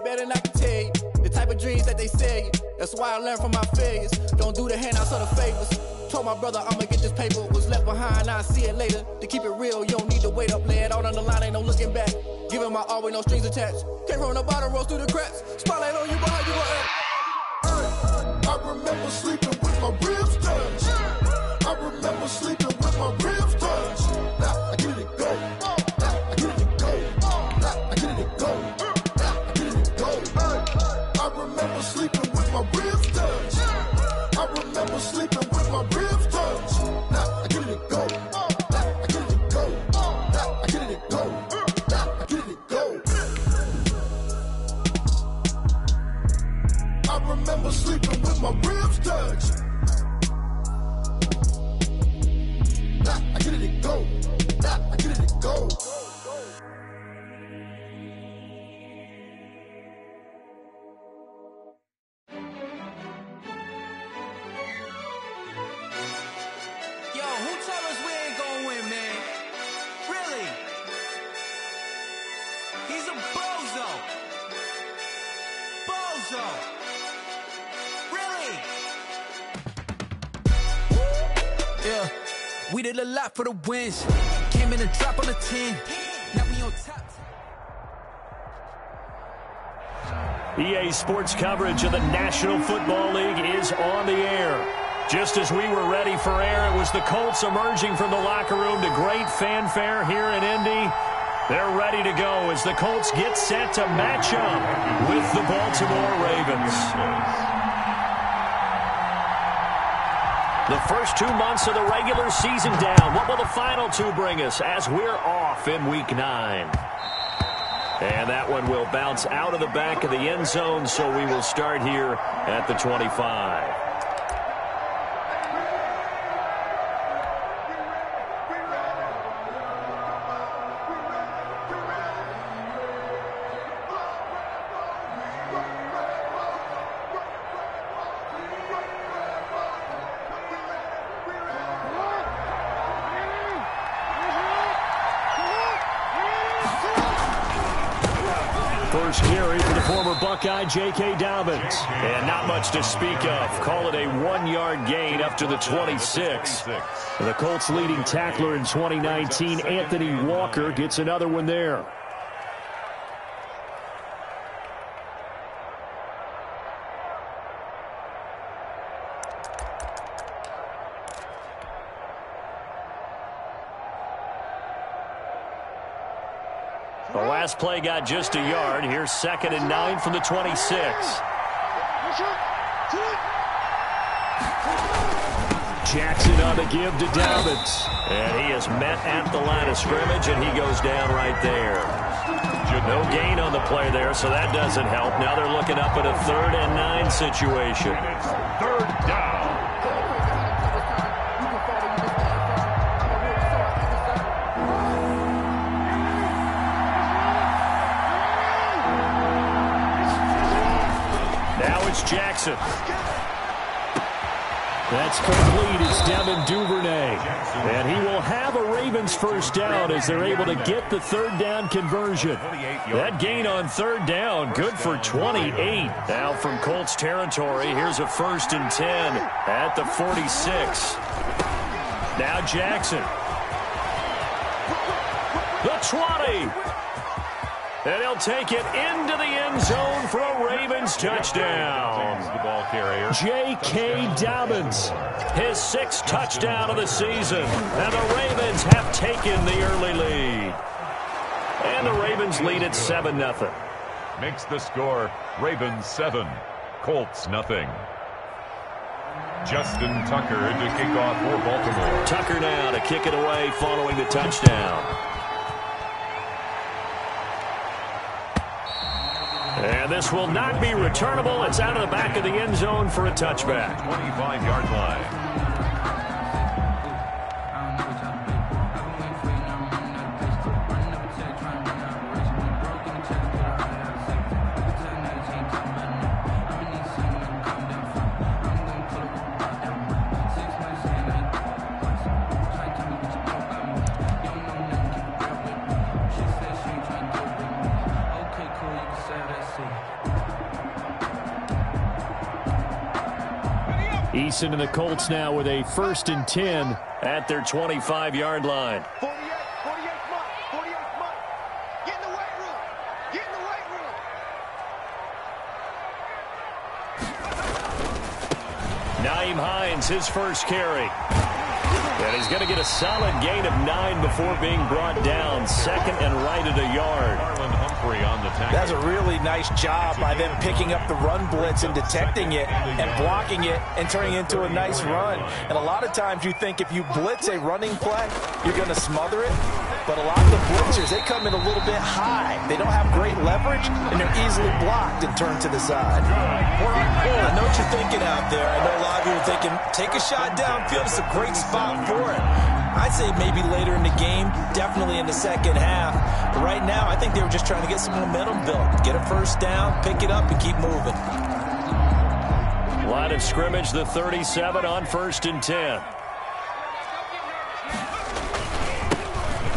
it better than I can tell you. The type of dreams that they sell you. That's why I learned from my failures. Don't do the handouts or the favors. Told my brother I'ma get this paper. Was left behind, I'll see it later. To keep it real, you don't need to wait up. Lay it out on the line, ain't no looking back. Giving my all with no strings attached. Came from the bottom, rose through the cracks. Spotlight on you, boy, how you gon' act? I remember sleeping with my ribs touched. I remember sleeping with my ribs touched. Now I get it go. Now I get it go. Now I get it go. Now I get it go. I remember sleeping with my ribs touched. I remember sleeping with my ribs touched. Now I get it go. Now I get it go. Now I get it go. Now I get it go. I remember sleeping with my ribs touched. Now I get it go. Now I get it go. Yo, who told us we ain't gonna win, man? Really? He's a bozo. Bozo. Really? Yeah, we did a lot for the wins. Came in and dropped on the 10. Now we on top. EA Sports coverage of the National Football League is on the air. Just as we were ready for air, it was the Colts emerging from the locker room to great fanfare here in Indy. They're ready to go as the Colts get set to match up with the Baltimore Ravens. The first 2 months of the regular season down. What will the final two bring us as we're off in Week 9? And that one will bounce out of the back of the end zone, so we will start here at the 25. First carry for the former Buckeye, J.K. Dobbins. And not much to speak of. Call it a 1-yard gain up to the 26. And the Colts' leading tackler in 2019, Anthony Walker, gets another one there. The last play got just a yard. Here's 2nd and 9 from the 26. Jackson on the give to Dobbins. And he is met at the line of scrimmage, and he goes down right there. No gain on the play there, so that doesn't help. Now they're looking up at a 3rd and 9 situation. Third down. Now it's Jackson. That's complete. It's Devin Duvernay. And he will have a Ravens first down as they're able to get the 3rd down conversion. That gain on 3rd down, good for 28. Now from Colts territory, here's a 1st and 10 at the 46. Now Jackson. The 20. And he'll take it into the end zone for a Ravens touchdown. The ball carrier. J.K. Dobbins, his 6th touchdown of the season. And the Ravens have taken the early lead. And the Ravens lead at 7-0. Makes the score Ravens 7, Colts nothing. Justin Tucker to kick off for Baltimore. Tucker now to kick it away following the touchdown. And this will not be returnable. It's out of the back of the end zone for a touchback. 25-yard line. Okay, cool, you can say that. Eason and the Colts now with a 1st and 10 at their 25-yard line. 48 month. Get in the weight room. Get in the weight room. Nyheim Hines, his first carry. And he's going to get a solid gain of 9 before being brought down. 2nd and right at a yard. On the tackle. That's a really nice job by them picking up the run blitz and detecting it and blocking it and turning it into a nice run. And a lot of times you think if you blitz a running play, you're going to smother it. But a lot of the blitzers, they come in a little bit high. They don't have great leverage, and they're easily blocked and turned to the side. I know what you're thinking out there. I know a lot of you are thinking, take a shot downfield. It's a great spot for it. I'd say maybe later in the game, definitely in the second half. But right now, I think they were just trying to get some momentum built. Get a first down, pick it up, and keep moving. Line of scrimmage, the 37 on 1st and 10.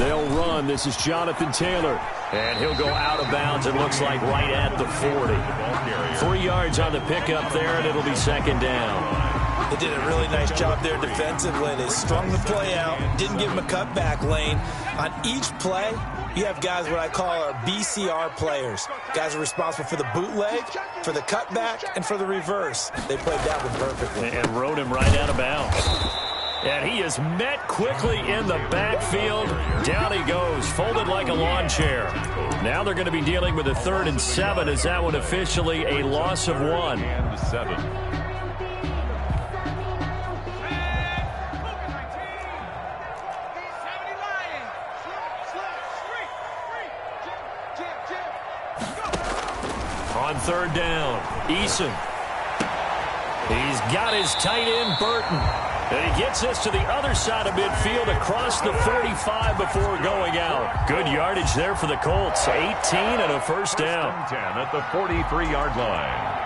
They'll run. This is Jonathan Taylor. And he'll go out of bounds, it looks like, right at the 40. 3 yards on the pickup there, and it'll be 2nd down. They did a really nice job there defensively. They strung the play out, didn't give him a cutback lane. On each play, you have guys what I call our BCR players. Guys are responsible for the bootleg, for the cutback, and for the reverse. They played that one perfectly. And rode him right out of bounds. And he is met quickly in the backfield. Down he goes, folded like a lawn chair. Now they're going to be dealing with a 3rd and 7. Is that one officially a loss of 1? And 7. On 3rd down, Eason. He's got his tight end, Burton. And he gets this to the other side of midfield across the 45 before going out. Good yardage there for the Colts. 18 and a 1st down. 10 at the 43-yard line.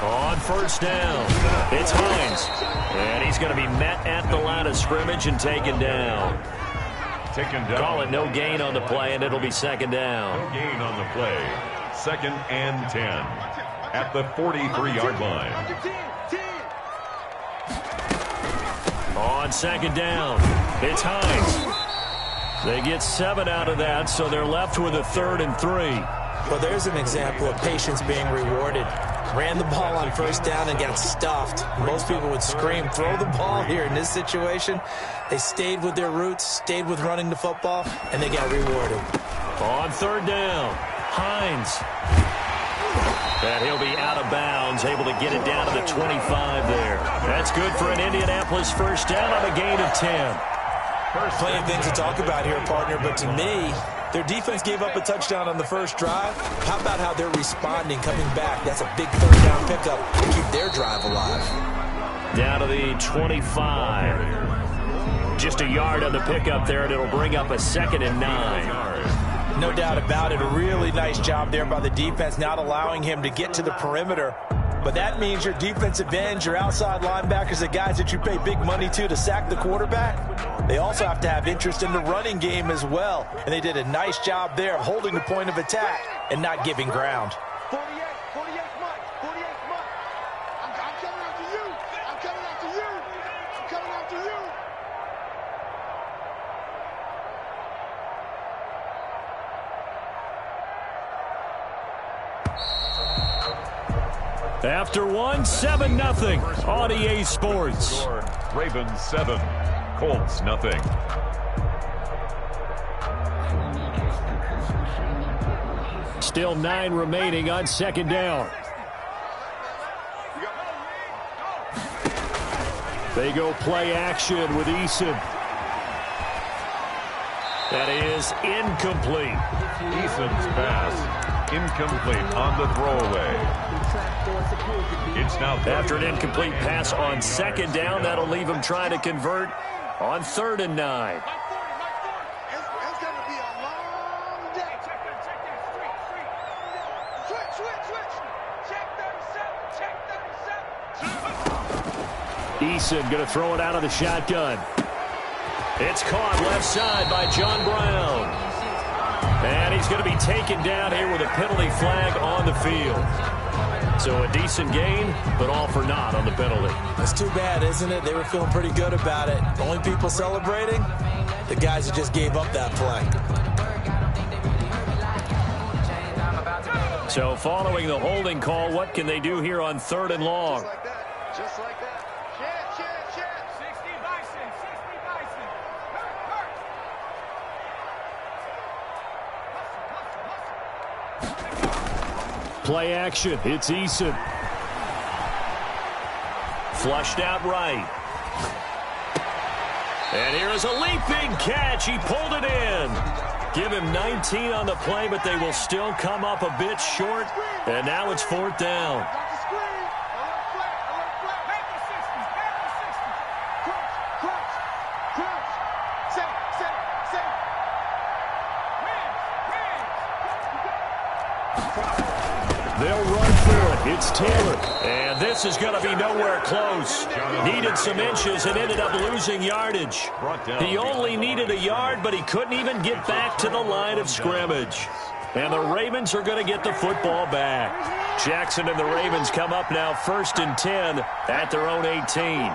On 1st down, it's Hines. And he's going to be met at the line of scrimmage and taken down. Call it no gain on the play, and it'll be 2nd down. No gain on the play. 2nd and 10 at the 43-yard line. On 2nd down, it's Hines. They get 7 out of that, so they're left with a 3rd and 3. Well, there's an example of patience being rewarded. Ran the ball on 1st down and got stuffed. Most people would scream, throw the ball here. In this situation, they stayed with their roots, stayed with running the football, and they got rewarded. On 3rd down, Hines. And he'll be out of bounds, able to get it down to the 25 there. That's good for an Indianapolis 1st down on a gain of 10. Plenty of things to talk about here, partner, but to me, their defense gave up a touchdown on the first drive. How about how they're responding, coming back? That's a big 3rd down pickup to keep their drive alive. Down to the 25. Just a yard on the pickup there, and it'll bring up a 2nd and 9. No doubt about it. A really nice job there by the defense, not allowing him to get to the perimeter. But that means your defensive ends, your outside linebackers, the guys that you pay big money to sack the quarterback, they also have to have interest in the running game as well. And they did a nice job there of holding the point of attack and not giving ground. 48 month. I'm coming after you. I'm coming after you. I'm coming after you. After 7-0 on EA Sports. Ravens 7, Colts nothing. Still 9 remaining on 2nd down. They go play action with Eason. That is incomplete. Eason's pass incomplete on the throwaway. It's now after an incomplete pass on 2nd down. That'll leave him trying to convert on 3rd and 9. It's going to be a long day. Switch. Check 37. Eason going to throw it out of the shotgun. It's caught left side by John Brown. And he's going to be taken down here with a penalty flag on the field. So a decent gain, but all for naught on the penalty. That's too bad, isn't it? They were feeling pretty good about it. The only people celebrating, the guys who just gave up that play. So following the holding call, what can they do here on 3rd and long? Just like that. Chance. 60 Bison. Play action. It's Eason. Flushed out right. And here is a leaping catch. He pulled it in. Give him 19 on the play, but they will still come up a bit short. And now it's 4th down. They'll run through it. It's Taylor. And this is going to be nowhere close. Needed some inches and ended up losing yardage. He only needed a yard, but he couldn't even get back to the line of scrimmage. And the Ravens are going to get the football back. Jackson and the Ravens come up now 1st and 10 at their own 18.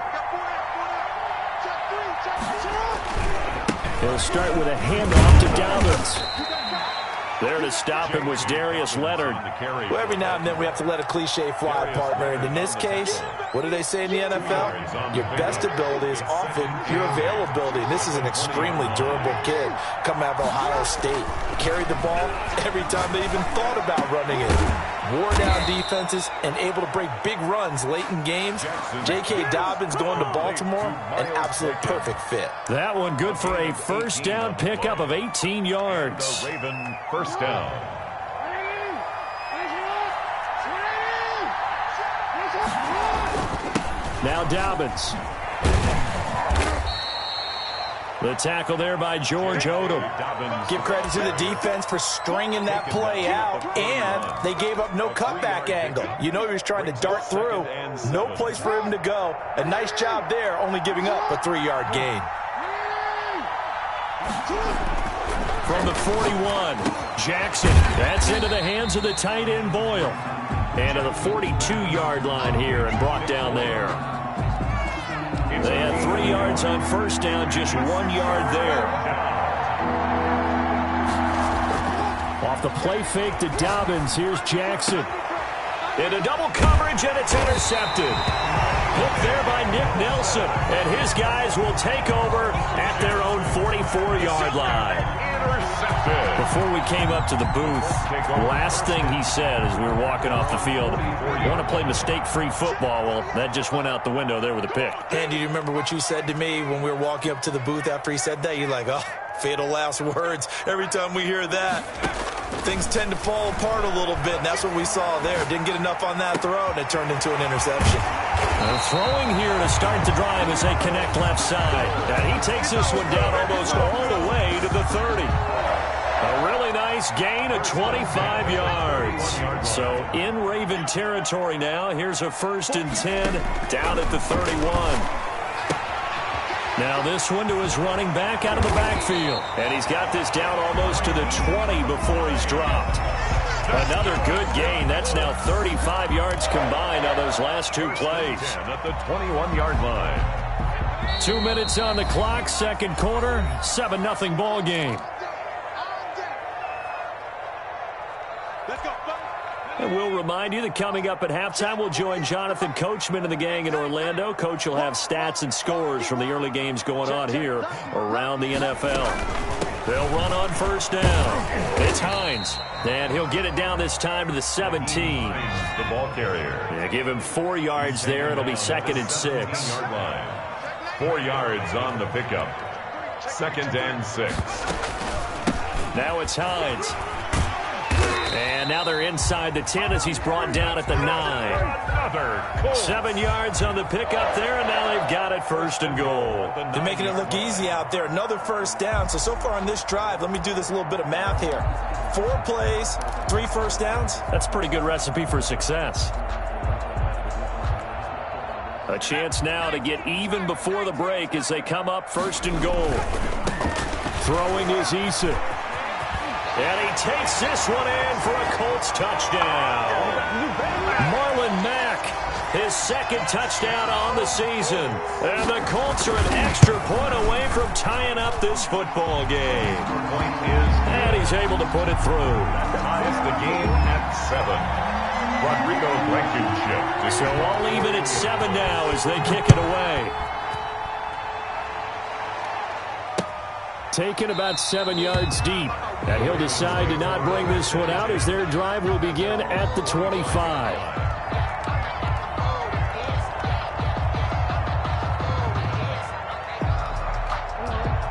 He'll start with a handoff to Dobbins. There to stop him was Darius Leonard. Well, every now and then we have to let a cliche fly, partner. And in this case, what do they say in the NFL? Your best ability is often your availability. And this is an extremely durable kid coming out of Ohio State. Carried the ball every time they even thought about running it. Wore down defenses and able to break big runs late in games. J.K. Dobbins going to Baltimore, an absolute perfect fit. That one good for a 1st down pickup of 18 yards. The Raven 1st down. Now Dobbins. The tackle there by George Odom. Give credit to the defense for stringing that play out, and they gave up no cutback angle. You know he was trying to dart through. No place for him to go. A nice job there, only giving up a 3-yard gain. From the 41, Jackson. That's into the hands of the tight end Boyle. And to the 42-yard line here and brought down there. They had 3 yards on 1st down, just 1 yard there. Off the play fake to Dobbins, here's Jackson. Into double coverage, and it's intercepted. Hooked there by Nick Nelson, and his guys will take over at their own 44-yard line. Before we came up to the booth, last thing he said as we were walking off the field, I want to play mistake-free football. Well, that just went out the window there with a pick. And do you remember what you said to me when we were walking up to the booth after he said that? You're like, oh, fatal last words. Every time we hear that, things tend to fall apart a little bit, and that's what we saw there. Didn't get enough on that throw, and it turned into an interception. Throwing here to start the drive as they connect left side. And he takes this one down almost all the way to the 30. A really nice gain of 25 yards. So in Raven territory now. Here's a 1st and 10 down at the 31. Now this one to his running back out of the backfield. And he's got this down almost to the 20 before he's dropped. Another good gain. That's now 35 yards combined on those last 2 plays. At the 21-yard line. 2 minutes on the clock, 2nd quarter, 7-0 ball game. And we'll remind you that coming up at halftime, we'll join Jonathan Coachman and the gang in Orlando. Coach will have stats and scores from the early games going on here around the NFL. They'll run on 1st down. It's Hines. And he'll get it down this time to the 17. The ball carrier. Yeah, give him 4 yards there. It'll be 2nd and 6. 4 yards on the pickup. 2nd and 6. Now it's Hines. And now they're inside the 10 as he's brought down at the 9. 7 yards on the pickup there, and now they've got it 1st and goal. They're making it look easy out there. Another 1st down. So far on this drive, let me do this little bit of math here. 4 plays, 3 1st downs. That's a pretty good recipe for success. A chance now to get even before the break as they come up 1st and goal. Throwing is Eason. And he takes this one in for a Colts touchdown. Marlon Mack, his 2nd touchdown on the season. And the Colts are an extra point away from tying up this football game. And he's able to put it through. Ties the game at 7. Rodrigo Blankenship. So all even at 7 now as they kick it away. Taken about 7 yards deep. And he'll decide to not bring this one out as their drive will begin at the 25.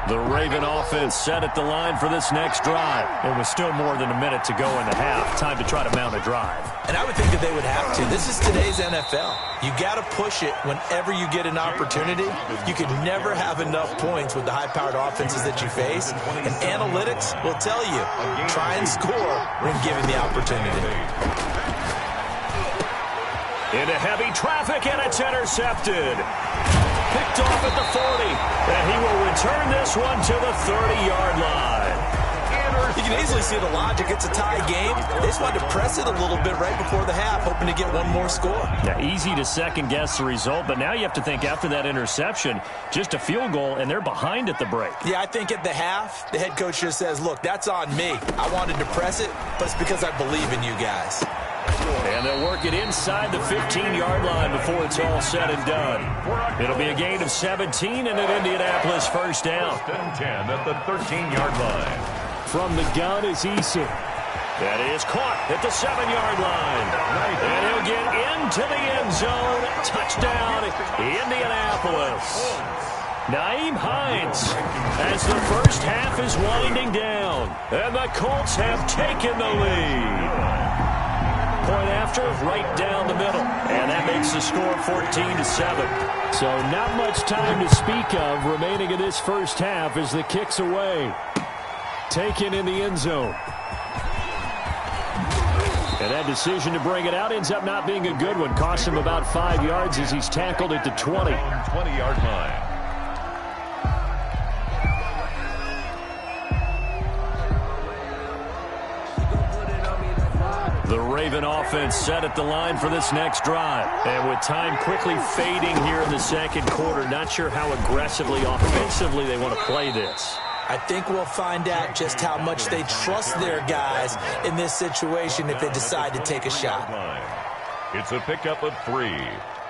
The Raven offense set at the line for this next drive. It was still more than a minute to go in the half. Time to try to mount a drive. And I would think that they would have to. This is today's NFL. You got to push it whenever you get an opportunity. You can never have enough points with the high-powered offenses that you face. And analytics will tell you, try and score when given the opportunity. Into heavy traffic, and it's intercepted. Picked off at the 40, and he will return this one to the 30-yard line. You can easily see the logic. It's a tie game. They just wanted to press it a little bit right before the half, hoping to get one more score. Yeah, easy to second-guess the result, but now you have to think after that interception, just a field goal, and they're behind at the break. Yeah, I think at the half, the head coach just says, look, that's on me. I wanted to press it, but it's because I believe in you guys. And they'll work it inside the 15-yard line before it's all said and done. It'll be a gain of 17 and an Indianapolis 1st down. 10 at the 13-yard line. From the gun is Eason. That is caught at the 7-yard line. And he'll get into the end zone. Touchdown, Indianapolis. Naeem Hines as the first half is winding down. And the Colts have taken the lead. Point after, right down the middle. And that makes the score 14-7. So not much time to speak of remaining in this first half as the kick's away. Taken in the end zone. And that decision to bring it out ends up not being a good one. Cost him about 5 yards as he's tackled at the 20. 20-yard line. The Raven offense set at the line for this next drive. And with time quickly fading here in the second quarter, not sure how aggressively offensively they want to play this. I think we'll find out just how much they trust their guys in this situation if they decide to take a shot. It's a pickup of 3.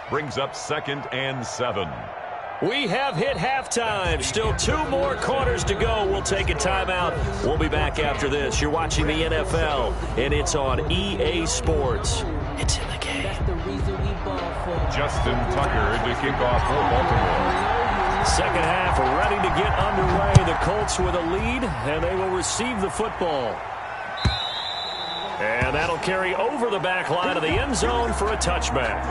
Brings up 2nd and 7. We have hit halftime. Still 2 more quarters to go. We'll take a timeout. We'll be back after this. You're watching the NFL, and it's on EA Sports. It's in the game. Justin Tucker to kick off for Baltimore. Second half ready to get underway. The Colts with a lead, and they will receive the football. And that'll carry over the back line of the end zone for a touchback.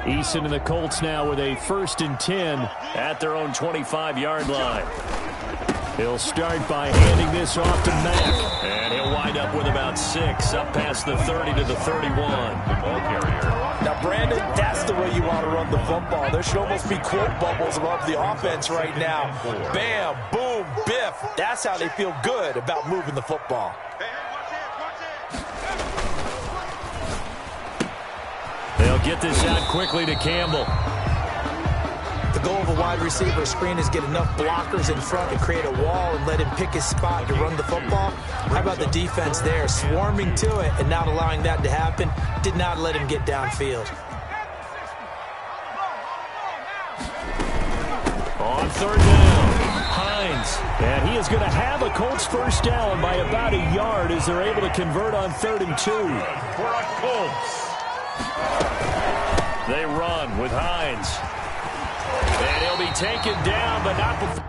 Eason and the Colts now with a 1st and 10 at their own 25-yard line. He'll start by handing this off to Mack. And he'll wind up with about 6 up past the 30 to the 31. Ball carrier. Now, Brandon, that's the way you want to run the football. There should almost be quote bubbles above the offense right now. Bam, boom, biff. That's how they feel good about moving the football. They'll get this out quickly to Campbell. The goal of a wide receiver screen is get enough blockers in front to create a wall and let him pick his spot to run the football. How about the defense there, swarming to it and not allowing that to happen? Did not let him get downfield. On 3rd down, Hines. And he is going to have a Colts 1st down by about a yard as they're able to convert on 3rd and 2. For a Colts. They run with Hines. And he'll be taken down, but not before.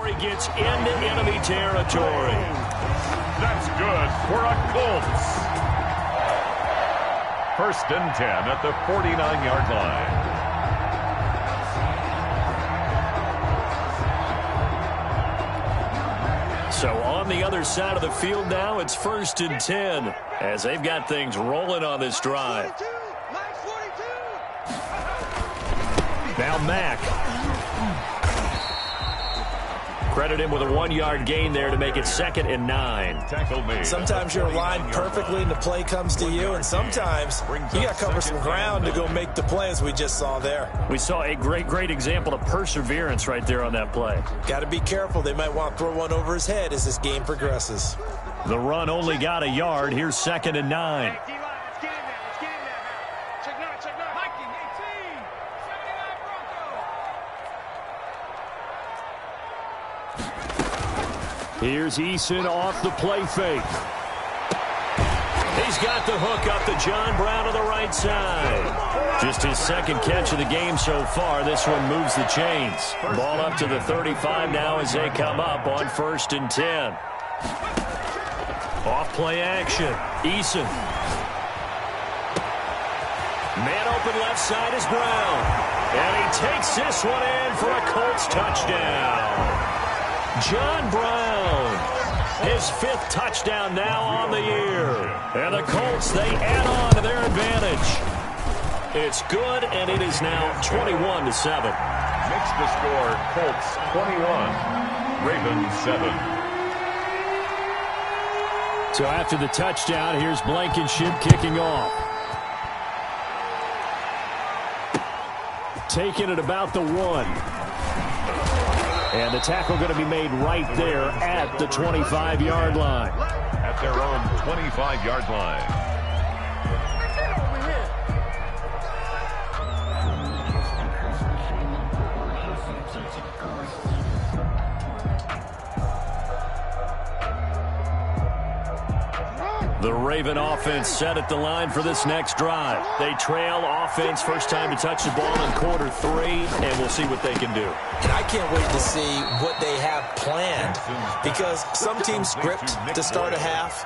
before he gets into enemy territory. That's good for a Colts. 1st and 10 at the 49-yard line. So on the other side of the field now, it's 1st and 10 as they've got things rolling on this drive. Now Mack. Credit him with a 1-yard gain there to make it 2nd and 9. Sometimes you're aligned perfectly and the play comes to you, and sometimes you got to cover some ground to go make the play, as we just saw there. We saw a great example of perseverance right there on that play. Got to be careful. They might want to throw one over his head as this game progresses. The run only got a yard. Here's 2nd and 9. Here's Eason off the play fake. He's got the hook up to John Brown to the right side. Just his 2nd catch of the game so far. This one moves the chains. Ball up to the 35 now as they come up on 1st and 10. Off play action. Eason. Man open left side is Brown. And he takes this one in for a Colts touchdown. John Brown, his 5th touchdown now on the year. And the Colts, they add on to their advantage. It's good, and it is now 21-7. Makes the score Colts 21, Ravens 7. So after the touchdown, here's Blankenship kicking off. Taking it about the 1. And the tackle going to be made right there at the 25-yard line. At their own 25-yard line. The Raven offense set at the line for this next drive. They trail offense, first time to touch the ball in quarter 3, and we'll see what they can do. And I can't wait to see what they have planned, because some teams script to start a half.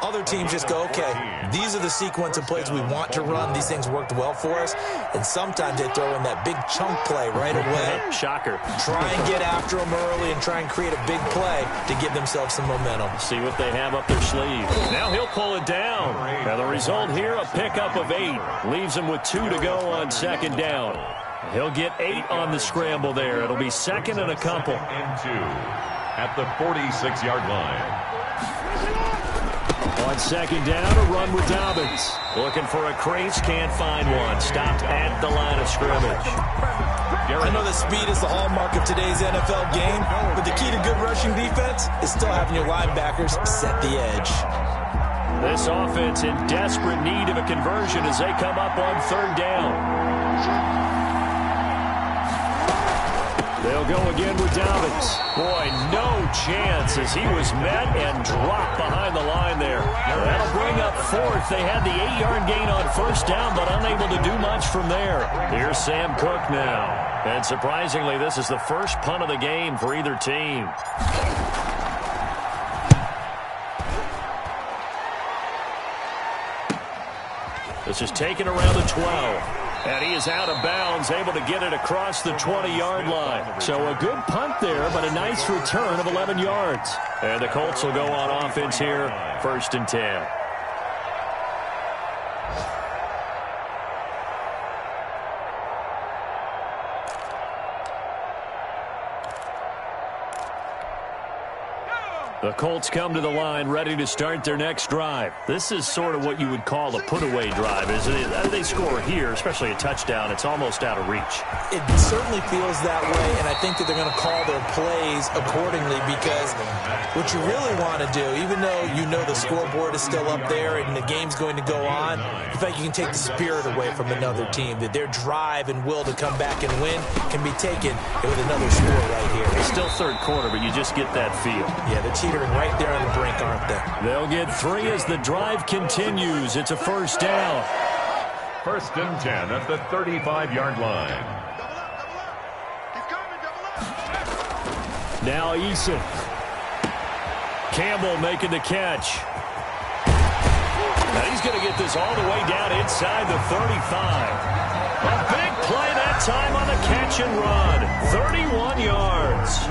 Other teams just go, okay, these are the sequence of plays we want to run. These things worked well for us. And sometimes they throw in that big chunk play right away. Shocker. Try and get after them early and try and create a big play to give themselves some momentum. See what they have up their sleeve. Now he'll pull it down. And the result here, a pickup of 8. Leaves him with 2 to go on 2nd down. He'll get 8 on the scramble there. It'll be 2nd and a couple. And 2 at the 46-yard line. On 2nd down, a run with Dobbins. Looking for a crease, can't find one. Stopped at the line of scrimmage. I know that speed is the hallmark of today's NFL game, but the key to good rushing defense is still having your linebackers set the edge. This offense in desperate need of a conversion as they come up on 3rd down. They'll go again with Dobbins. Boy, no chance as he was met and dropped behind the line there. That'll bring up 4th. They had the 8-yard gain on 1st down, but unable to do much from there. Here's Sam Cook now. And surprisingly, this is the first punt of the game for either team. This is taken around the 12. And he is out of bounds, able to get it across the 20-yard line. So a good punt there, but a nice return of 11 yards. And the Colts will go on offense here, 1st and 10. The Colts come to the line ready to start their next drive. This is sort of what you would call a put-away drive, isn't it? They score here, especially a touchdown. It's almost out of reach. It certainly feels that way, and I think that they're going to call their plays accordingly, because what you really want to do, even though you know the scoreboard is still up there and the game's going to go on, you think you can take the spirit away from another team, that their drive and will to come back and win can be taken with another score right here. It's still 3rd quarter, but you just get that feel. Yeah, they're teetering right there on the brink, aren't they? They'll get 3 as the drive continues. It's a 1st down. 1st and 10 at the 35-yard line. Now Eason. Campbell making the catch. Now he's going to get this all the way down inside the 35. A big play that time on the catch and run. 31 yards.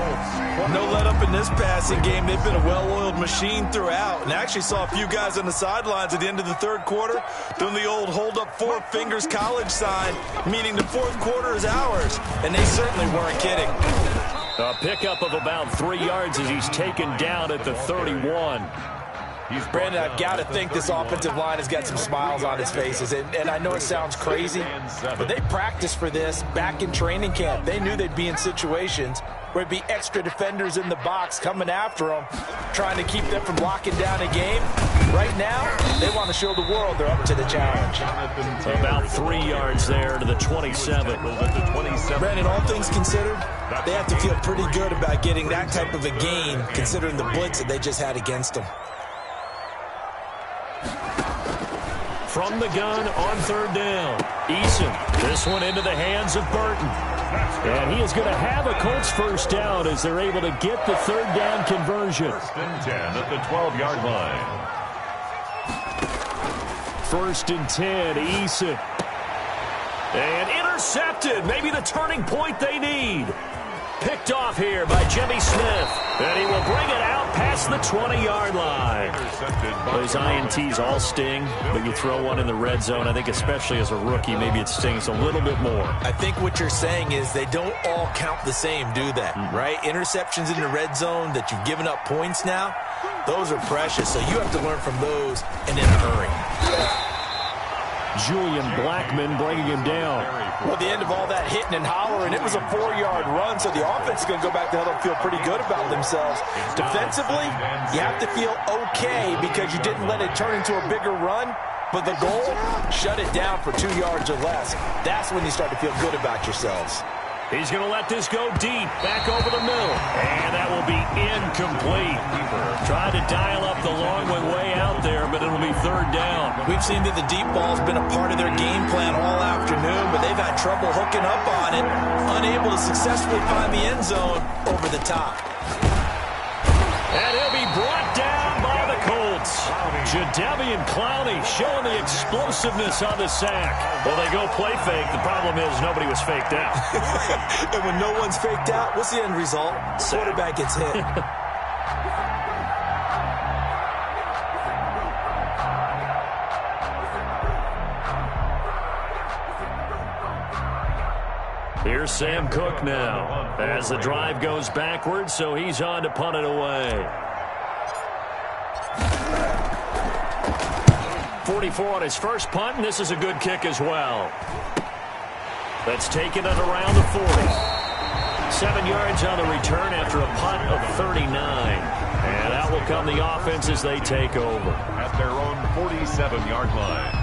No let up in this passing game. They've been a well-oiled machine throughout. And I actually saw a few guys on the sidelines at the end of the third quarter doing the old hold up four fingers college sign, meaning the fourth quarter is ours. And they certainly weren't kidding. A pickup of about 3 yards as he's taken down at the 31. Brandon, I've got to think this offensive line has got some smiles on its faces. And I know it sounds crazy, but they practiced for this back in training camp. They knew they'd be in situations where it'd be extra defenders in the box coming after them, trying to keep them from locking down a game. Right now, they want to show the world they're up to the challenge. About 3 yards there to the 27. Brandon, all things considered, they have to feel pretty good about getting that type of a gain, considering the blitz that they just had against them. From the gun on third down. Eason, this one into the hands of Burton. And he is going to have a Colts first down as they're able to get the third down conversion. First and 10 at the 12-yard line. First and 10, Eason. And intercepted. Maybe the turning point they need. Picked off here by Jimmy Smith. And he will bring it out past the 20-yard line. Those INTs all sting, but you throw one in the red zone, I think especially as a rookie, maybe it stings a little bit more. I think what you're saying is they don't all count the same, do they? Right? Interceptions in the red zone that you've given up points now, those are precious. So you have to learn from those and in a hurry. Julian Blackman bringing him down. Well, at the end of all that hitting and hollering, it was a 4-yard run, so the offense is going to go back to huddle and feel pretty good about themselves. Defensively, you have to feel okay because you didn't let it turn into a bigger run, but the goal, shut it down for 2 yards or less. That's when you start to feel good about yourselves. He's going to let this go deep, back over the middle, and that will be incomplete. Tried to dial up the long one way out there, but it'll be third down. We've seen that the deep ball's been a part of their game plan all afternoon, but they've had trouble hooking up on it, unable to successfully find the end zone over the top. And he'll be brought down by the Colts. Jadeveon Clowney showing the explosiveness on the sack. Well, they go play fake. The problem is nobody was faked out. And when no one's faked out, what's the end result? Quarterback gets hit. Here's Sam Cook now as the drive goes backwards, so he's on to punt it away. 44 on his first punt, and this is a good kick as well. That's taken it around the 40. 7 yards on the return after a punt of 39. And out will come the offense as they take over. At their own 47-yard line.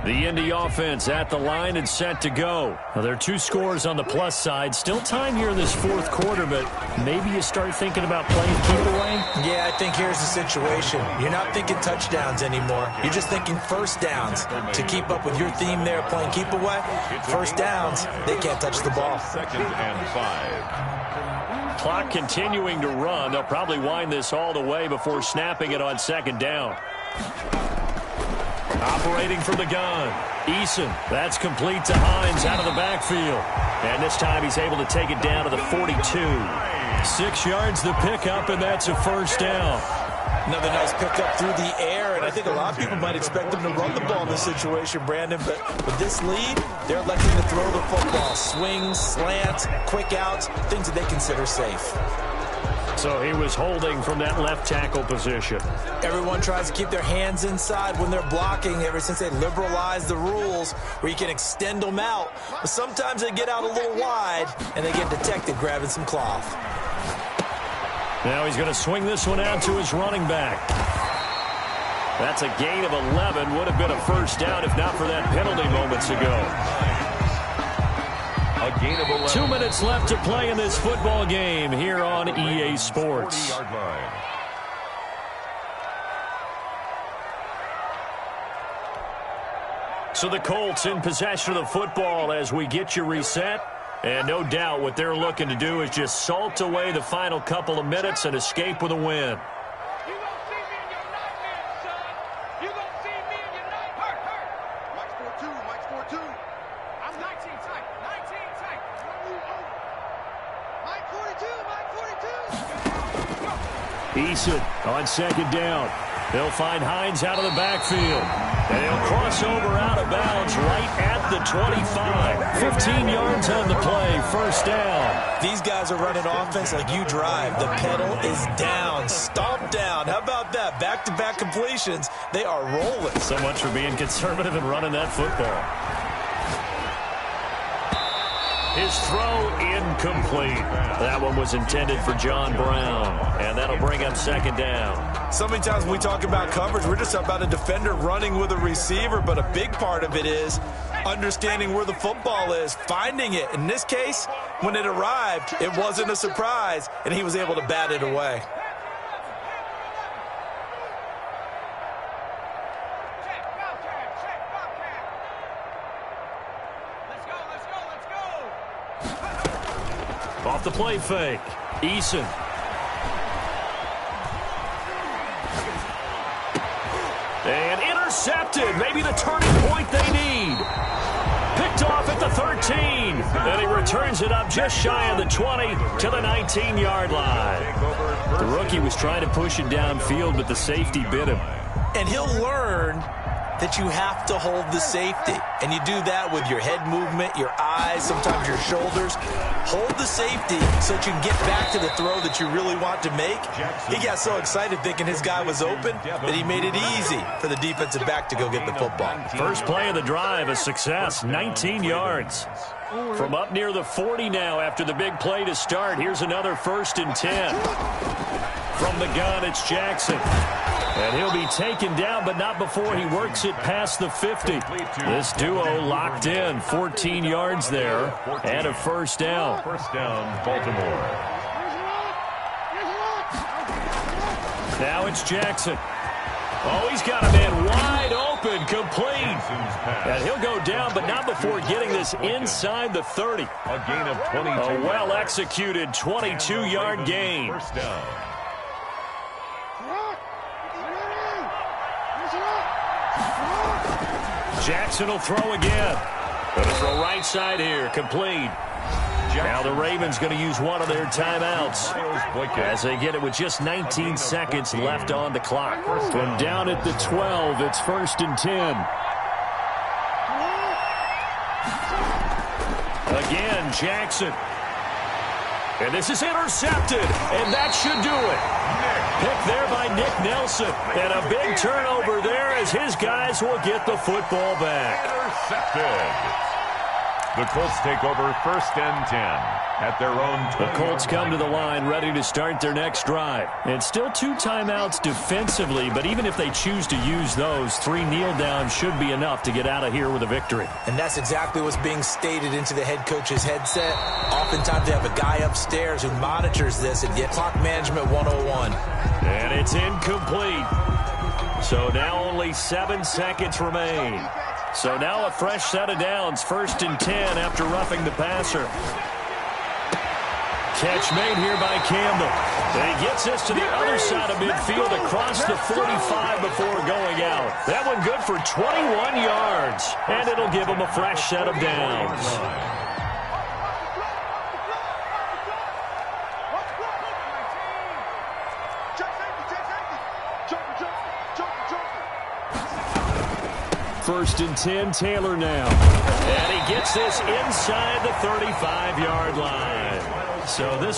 The Indy offense at the line and set to go. Now, there are 2 scores on the plus side. Still time here in this fourth quarter, but maybe you start thinking about playing keep away? Yeah, I think here's the situation. You're not thinking touchdowns anymore. You're just thinking first downs. To keep up with your theme there, playing keep away, first downs, they can't touch the ball. 2nd and 5. Clock continuing to run. They'll probably wind this all the way before snapping it on second down. Operating from the gun. Eason. That's complete to Hines out of the backfield. And this time he's able to take it down to the 42. 6 yards the pickup, and that's a first down. Another nice pickup through the air, and I think a lot of people might expect them to run the ball in this situation, Brandon, but with this lead, they're electing to throw the football. Swings, slants, quick outs, things that they consider safe. So he was holding from that left tackle position. Everyone tries to keep their hands inside when they're blocking ever since they liberalized the rules where you can extend them out. But sometimes they get out a little wide and they get detected grabbing some cloth. Now he's going to swing this one out to his running back. That's a gain of 11. Would have been a first down if not for that penalty moments ago. A gain of 11. 2 minutes left to play in this football game here on EA Sports. 40-yard line. So the Colts in possession of the football as we get you reset. And no doubt what they're looking to do is just salt away the final couple of minutes and escape with a win. Eason on second down. They'll find Hines out of the backfield. And he'll cross over out of bounds right at the 25. 15 yards on the play, first down. These guys are running offense like you drive. The pedal is down, stomped down. How about that? Back-to-back completions. They are rolling. So much for being conservative and running that football. His throw incomplete. That one was intended for John Brown, and that'll bring up second down. So many times when we talk about coverage, we're just about a defender running with a receiver, but a big part of it is understanding where the football is, finding it. In this case, when it arrived, it wasn't a surprise, and he was able to bat it away. Off the play fake, Eason. And intercepted. Maybe the turning point they need. Picked off at the 13. And he returns it up just shy of the 20 to the 19-yard line. The rookie was trying to push it downfield, but the safety bit him. And he'll learn that you have to hold the safety. And you do that with your head movement, your eyes, sometimes your shoulders. Hold the safety so that you can get back to the throw that you really want to make. He got so excited thinking his guy was open that he made it easy for the defensive back to go get the football. First play of the drive, a success, 19 yards. From up near the 40 now after the big play to start. Here's another 1st and 10. From the gun, it's Jackson. And he'll be taken down, but not before he works it past the 50. This duo locked in, 14 yards there, and a first down. First down, Baltimore. Now it's Jackson. Oh, he's got a man wide open, complete. And he'll go down, but not before getting this inside the 30. A gain of 22. A well-executed 22-yard gain. First down. Jackson will throw again. Gonna throw right side here, complete. Now the Ravens going to use one of their timeouts as they get it with just 19 seconds left on the clock. From down at the 12, it's 1st and 10. Again, Jackson. And this is intercepted, and that should do it. Pick there by Nick Nelson. And a big turnover there as his guys will get the football back. Intercepted. The Colts take over 1st and 10 at their own 20. The Colts come to the line ready to start their next drive. And still 2 timeouts defensively, but even if they choose to use those, 3 kneel downs should be enough to get out of here with a victory. And that's exactly what's being stated into the head coach's headset. Oftentimes they have a guy upstairs who monitors this, and yet clock management 101. And it's incomplete. So now only 7 seconds remain. So now a fresh set of downs, 1st and 10 after roughing the passer. Catch made here by Campbell. And he gets this to the other side of midfield across the 45 before going out. That one good for 21 yards. And it'll give him a fresh set of downs. First and 10, Taylor now. And he gets this inside the 35-yard line. So this